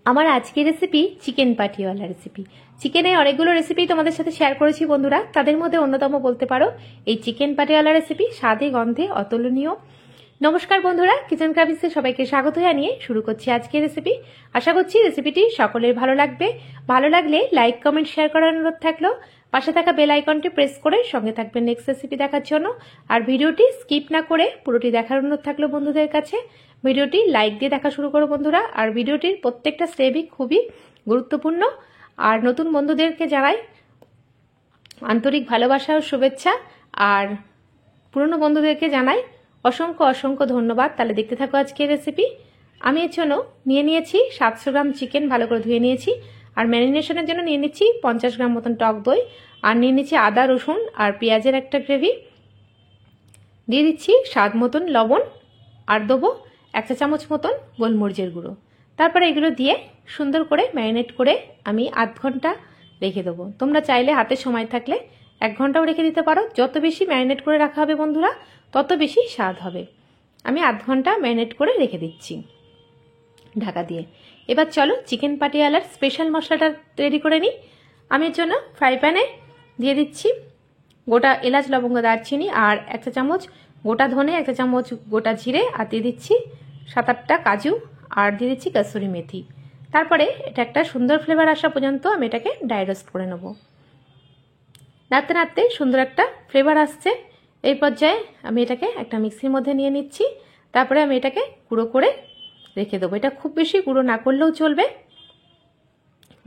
আমার আজকের recipe chicken Patiwala recipe. চিকেনের অনেকগুলো রেসিপি তোমাদের সাথে শেয়ার করেছি বন্ধুরা, তাদের মধ্যে অন্যতম বলতে পারো এই চিকেন পাটিওয়ালা রেসিপি, স্বাদে গন্ধে অতুলনীয়। নমস্কার বন্ধুরা, কিচেন ক্রাভিক্সে সবাইকে স্বাগত জানিয়ে শুরু করছি আজকের রেসিপি। আশা করছি রেসিপিটি সকলের ভালো লাগবে। ভালো লাগলে লাইক কমেন্ট শেয়ার করার অনুরোধ থাকলো। পাশে থাকা বেল আইকনটি প্রেস করে সঙ্গে থাকবেন নেক্সট রেসিপি দেখার জন্য। আর ভিডিওটি স্কিপ না করে পুরোটি দেখার অনুরোধ থাকলো বন্ধুদের কাছে। ভিডিওটি লাইক দিয়ে দেখা শুরু করো বন্ধুরা। আর ভিডিওটির প্রত্যেকটা স্টেপই খুবই গুরুত্বপূর্ণ। আর নতুন বন্ধুদেরকে জানাই আন্তরিক ভালোবাসা ও শুভেচ্ছা। আর পুরনো বন্ধুদেরকে জানাই অসংখ্য অসংখ্য ধন্যবাদ। তাহলে দেখতে থাকো আজকের রেসিপি। আমি এর জন্য নিয়ে নিয়েছি 700 গ্রাম চিকেন, ভালো করে ধুয়ে নিয়েছি। আর ম্যারিনেশনের জন্য নিয়ে নিচ্ছি 50 গ্রাম মতন টক দই। আর নিয়ে নিচ্ছি আদা রসুন আর পেঁয়াজের একটা গ্রেভি। দিয়ে দিচ্ছি স্বাদ মতন লবণ। আর দেবো 1 চা চামচ মতন গোলমরিচের গুঁড়ো। তারপরে এগুলো দিয়ে সুন্দর করে ম্যারিনেট করে আমি আধ ঘন্টা রেখে দেবো। তোমরা চাইলে হাতে সময় থাকলে 1 ঘন্টাও রেখে দিতে পারো। যত বেশি ম্যারিনেট করে রাখা হবে বন্ধুরা, তত বেশি স্বাদ হবে। আমি আধ ঘন্টা ম্যারিনেট করে রেখে দিচ্ছি ঢাকা দিয়ে। এবার চলো চিকেন পাটিয়ালার স্পেশাল মশলাটা রেডি করে নিই। আমি এর জন্য ফ্রাই প্যানে দিয়ে দিচ্ছি গোটা এলাচ, লবঙ্গ, দারচিনি আর 1 চা চামচ গোটা ধনে, 1 চা চামচ গোটা জিরে, আর দিয়ে দিচ্ছি 7-8টা কাজু, আর দিয়ে দিচ্ছি কসুরি মেথি। তারপরে এটা একটা সুন্দর ফ্লেভার আসা পর্যন্ত আমি এটাকে ড্রাই রোস্ট করে নেব। নাড়তে নাড়তে সুন্দর একটা ফ্লেভার আসছে। এই পর্যায়ে আমি এটাকে একটা মিক্সির মধ্যে নিয়ে নিচ্ছি। তারপরে আমি এটাকে গুঁড়ো করে রেখে দেবো। এটা খুব বেশি গুঁড়ো না করলেও চলবে।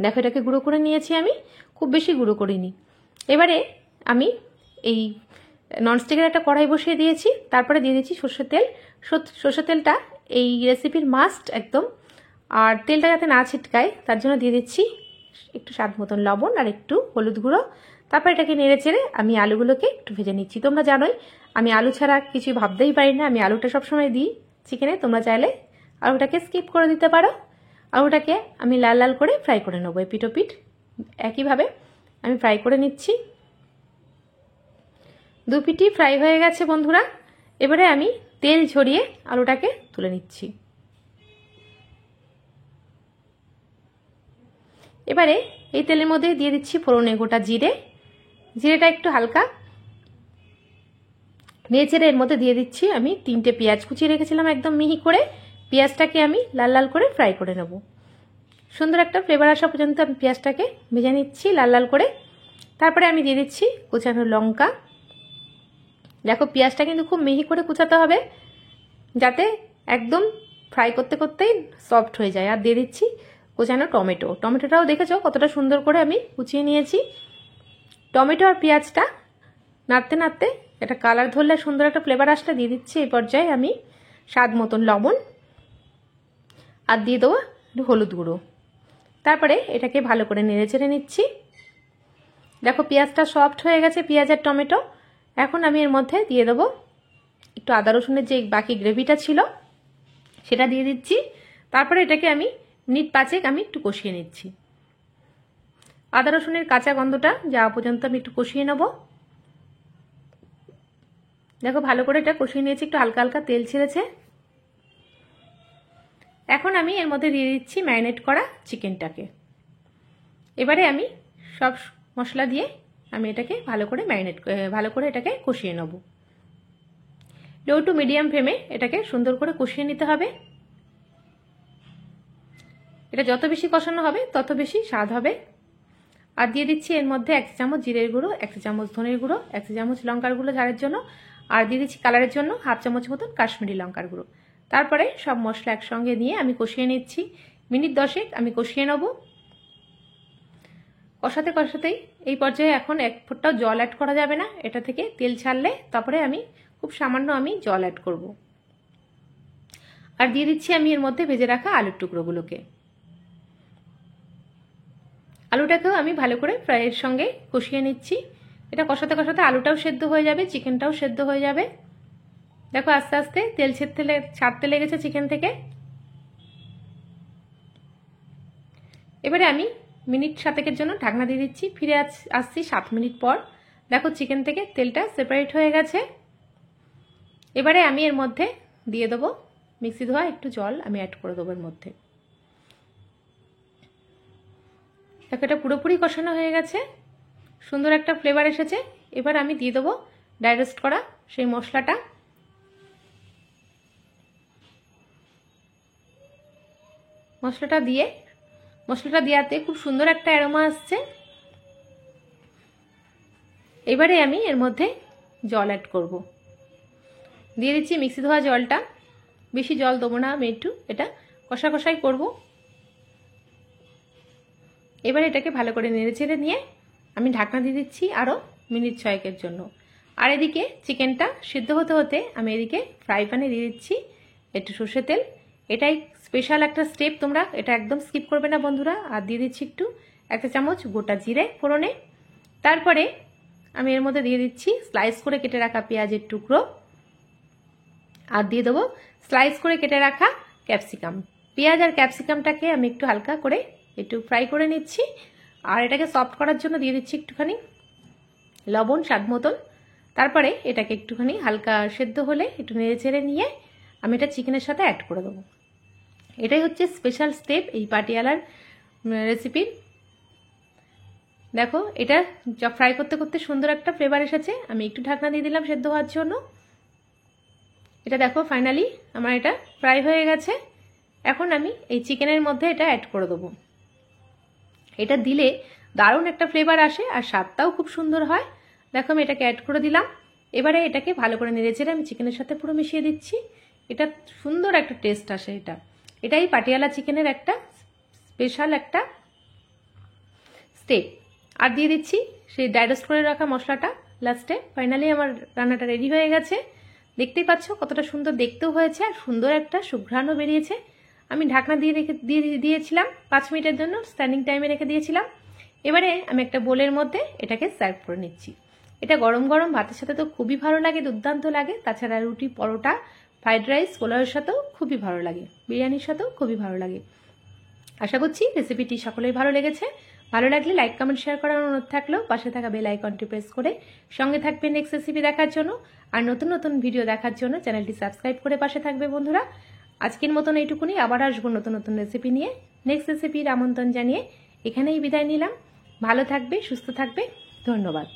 দেখো এটাকে গুঁড়ো করে নিয়েছি আমি, খুব বেশি গুঁড়ো করিনি। এবারে আমি এই ননস্টিকের একটা কড়াই বসিয়ে দিয়েছি। তারপরে দিয়ে দিচ্ছি সর্ষের তেল। সর্ষের তেলটা এই রেসিপির মাস্ট একদম। আর তেলটা যাতে না ছিটকায় তার জন্য দিয়ে দিচ্ছি একটু স্বাদ মতন লবণ আর একটু হলুদ গুঁড়ো। তারপর এটাকে নেড়ে চেড়ে আমি আলুগুলোকে একটু ভেজে নিচ্ছি। তোমরা জানোই আমি আলু ছাড়া কিছু ভাবতেই পারি না। আমি আলুটা সবসময় দিই চিকেনে। তোমরা চাইলে আলুটাকে স্কিপ করে দিতে পারো। আলুটাকে আমি লাল লাল করে ফ্রাই করে নেবো এপিট ওপিট। একইভাবে আমি ফ্রাই করে নিচ্ছি। 2 পিঠি ফ্রাই হয়ে গেছে বন্ধুরা। এবারে আমি তেল ঝরিয়ে আলুটাকে তুলে নিচ্ছি। এবারে এই তেলের মধ্যে দিয়ে দিচ্ছি ফোড়নে গোটা জিরে। জিরেটা একটু হালকা নেড়ে এর মধ্যে দিয়ে দিচ্ছি আমি 3টে পেঁয়াজ কুচিয়ে রেখেছিলাম একদম মিহি করে। পেঁয়াজটাকে আমি লাল লাল করে ফ্রাই করে নেব। সুন্দর একটা ফ্লেভার আসা পর্যন্ত আমি পেঁয়াজটাকে ভেজে নিচ্ছি লাল লাল করে। তারপরে আমি দিয়ে দিচ্ছি কুচানো লঙ্কা। দেখো পেঁয়াজটা কিন্তু খুব মিহি করে কুচাতে হবে, যাতে একদম ফ্রাই করতে করতেই সফট হয়ে যায়। আর দিয়ে দিচ্ছি কুচানো টমেটো। টমেটোটাও দেখেছো কতটা সুন্দর করে আমি কুচিয়ে নিয়েছি। টমেটো আর পেঁয়াজটা নাড়তে নাড়তে একটা কালার ধরলে, সুন্দর একটা ফ্লেভার আসলে দিয়ে দিচ্ছি এই পর্যায়ে আমি স্বাদ মতন লবণ আর দিয়ে দেবো হলুদ গুঁড়ো। তারপরে এটাকে ভালো করে নেড়ে চেড়ে নিচ্ছি। দেখো পেঁয়াজটা সফট হয়ে গেছে, পেঁয়াজ আর টমেটো। এখন আমি এর মধ্যে দিয়ে দেবো একটু আদা রসুনের যে বাকি গ্রেভিটা ছিল সেটা দিয়ে দিচ্ছি। তারপরে এটাকে আমি মিনিট 5 আমি একটু কষিয়ে নিচ্ছি। আদা রসুনের কাঁচা গন্ধটা যাওয়া পর্যন্ত আমি একটু কষিয়ে নেব। দেখো ভালো করে এটা কষিয়ে নিয়েছি, একটু হালকা হালকা তেল ছেড়েছে। এখন আমি এর মধ্যে দিয়ে দিচ্ছি ম্যারিনেট করা চিকেনটাকে। এবারে আমি সব মশলা দিয়ে আমি এটাকে ভালো করে এটাকে কষিয়ে নেব। লো টু মিডিয়াম ফ্লেমে এটাকে সুন্দর করে কষিয়ে নিতে হবে। এটা যত বেশি কষানো হবে তত বেশি স্বাদ হবে। আর দিয়ে দিচ্ছি এর মধ্যে 1 চামচ জিরের গুঁড়ো, 1 চামচ ধনের গুঁড়ো, 1 চামচ লঙ্কার গুঁড়ো ঝালের জন্য, আর দিয়ে দিচ্ছি কালারের জন্য 1/2 চামচ মতন কাশ্মীরি লঙ্কার গুঁড়ো। তারপরে সব মশলা একসঙ্গে নিয়ে আমি কষিয়ে নিচ্ছি। মিনিট 10 আমি কষিয়ে নেব। কষাতে কষাতেই এই পর্যায়ে এখন 1 ফোঁটাও জল অ্যাড করা যাবে না। এটা থেকে তেল ছাড়লে তারপরে আমি খুব সামান্য জল অ্যাড করব। আর দিয়ে দিচ্ছি আমি এর মধ্যে ভেজে রাখা আলুর টুকরোগুলোকে। আলুটাকেও আমি ভালো করে ফ্রাইয়ের সঙ্গে কষিয়ে নিচ্ছি। এটা কষাতে কষাতে আলুটাও সেদ্ধ হয়ে যাবে, চিকেনটাও সেদ্ধ হয়ে যাবে। দেখো আস্তে আস্তে তেল ছাড়তে লেগেছে চিকেন থেকে। এবারে আমি মিনিট 7 জন্য ঢাকনা দিয়ে দিচ্ছি। ফিরে আসছি 7 মিনিট পর। দেখো চিকেন থেকে তেলটা সেপারেট হয়ে গেছে। এবারে আমি এর মধ্যে দিয়ে দেবো মিক্সি ধোয়া একটু জল আমি অ্যাড করে দেবো এর মধ্যে। দেখো এটা পুরোপুরি কষানো হয়ে গেছে, সুন্দর একটা ফ্লেভার এসেছে। এবার আমি দিয়ে দেবো ড্রাই রোস্ট করা সেই মশলাটা। মশলাটা দেওয়াতে খুব সুন্দর একটা অ্যারোমা আসছে। এবারে আমি এর মধ্যে জল অ্যাড করব। দিয়ে দিচ্ছি মিক্সি ধোয়া জলটা, বেশি জল দেবো না, আমি একটু এটা কষা কষাই করব। এবারে এটাকে ভালো করে নেড়েচেড়ে নিয়ে আমি ঢাকনা দিয়ে দিচ্ছি আরও মিনিট 6 জন্য। আর এদিকে চিকেনটা সিদ্ধ হতে হতে আমি এদিকে ফ্রাই প্যানে দিয়ে দিচ্ছি একটু সর্ষের তেল। এটাই স্পেশাল একটা স্টেপ, তোমরা এটা একদম স্কিপ করবে না বন্ধুরা। আর দিয়ে দিচ্ছি একটু 1 চামচ গোটা জিরে ফোড়নে। তারপরে আমি এর মধ্যে দিয়ে দিচ্ছি স্লাইস করে কেটে রাখা পেঁয়াজের টুকরো, আর দিয়ে দেবো স্লাইস করে কেটে রাখা ক্যাপসিকাম। পেঁয়াজ আর ক্যাপসিকামটাকে আমি একটু হালকা করে একটু ফ্রাই করে নিচ্ছি। আর এটাকে সফট করার জন্য দিয়ে দিচ্ছি একটুখানি লবণ স্বাদ মতন। তারপরে এটাকে একটুখানি হালকা সেদ্ধ হলে একটু নেড়ে চেড়ে নিয়ে আমি এটা চিকেনের সাথে অ্যাড করে দেবো। এটাই হচ্ছে স্পেশাল স্টেপ এই পাটিয়ালার রেসিপির। দেখো এটা ফ্রাই করতে করতে সুন্দর একটা ফ্লেভার এসেছে। আমি একটু ঢাকনা দিয়ে দিলাম সেদ্ধ হওয়ার জন্য। এটা দেখো ফাইনালি আমার এটা ফ্রাই হয়ে গেছে। এখন আমি এই চিকেনের মধ্যে এটা অ্যাড করে দেবো। এটা দিলে দারুণ একটা ফ্লেভার আসে আর স্বাদটাও খুব সুন্দর হয়। দেখো আমি এটাকে অ্যাড করে দিলাম। এবারে এটাকে ভালো করে নেড়েচেড়ে আমি চিকেনের সাথে পুরো মিশিয়ে দিচ্ছি। এটা সুন্দর একটা টেস্ট আসে। এটাই পাটিয়ালা চিকেনের একটা স্পেশাল একটা স্টেপ। আর দিয়ে দিচ্ছি সেই ড্রাই রোস্ট করে রাখা মশলাটা লাস্টে। ফাইনালি আমার রান্নাটা রেডি হয়ে গেছে। দেখতেই পাচ্ছ কতটা সুন্দর দেখতেও হয়েছে আর সুন্দর একটা সুঘ্রাণও বেরিয়েছে। আমি ঢাকনা দিয়ে দিয়েছিলাম 5 মিনিটের জন্য, স্ট্যান্ডিং টাইমে রেখে দিয়েছিলাম। এবারে আমি একটা বোলের মধ্যে এটাকে সার্ভ করে নিচ্ছি। এটা গরম গরম ভাতের সাথে তো খুবই ভালো লাগে, দুর্দান্ত লাগে। তাছাড়া রুটি, পরোটা, ফ্রাইড রাইস, পোলাওয়ের সাথেও খুবই ভালো লাগে, বিরিয়ানির সাথেও খুবই ভালো লাগে। আশা করছি রেসিপিটি সকলেই ভালো লেগেছে। ভালো লাগলে লাইক, কমেন্ট, শেয়ার করার অনুরোধ থাকলেও পাশে থাকা বেল আইকনটি প্রেস করে সঙ্গে থাকবে নেক্সট রেসিপি দেখার জন্য। আর নতুন নতুন ভিডিও দেখার জন্য চ্যানেলটি সাবস্ক্রাইব করে পাশে থাকবে বন্ধুরা। আজকের মতন এইটুকুনি, আবার আসবো নতুন নতুন রেসিপি নিয়ে। নেক্সট রেসিপির আমন্ত্রণ জানিয়ে এখানেই বিদায় নিলাম। ভালো থাকবে, সুস্থ থাকবে, ধন্যবাদ।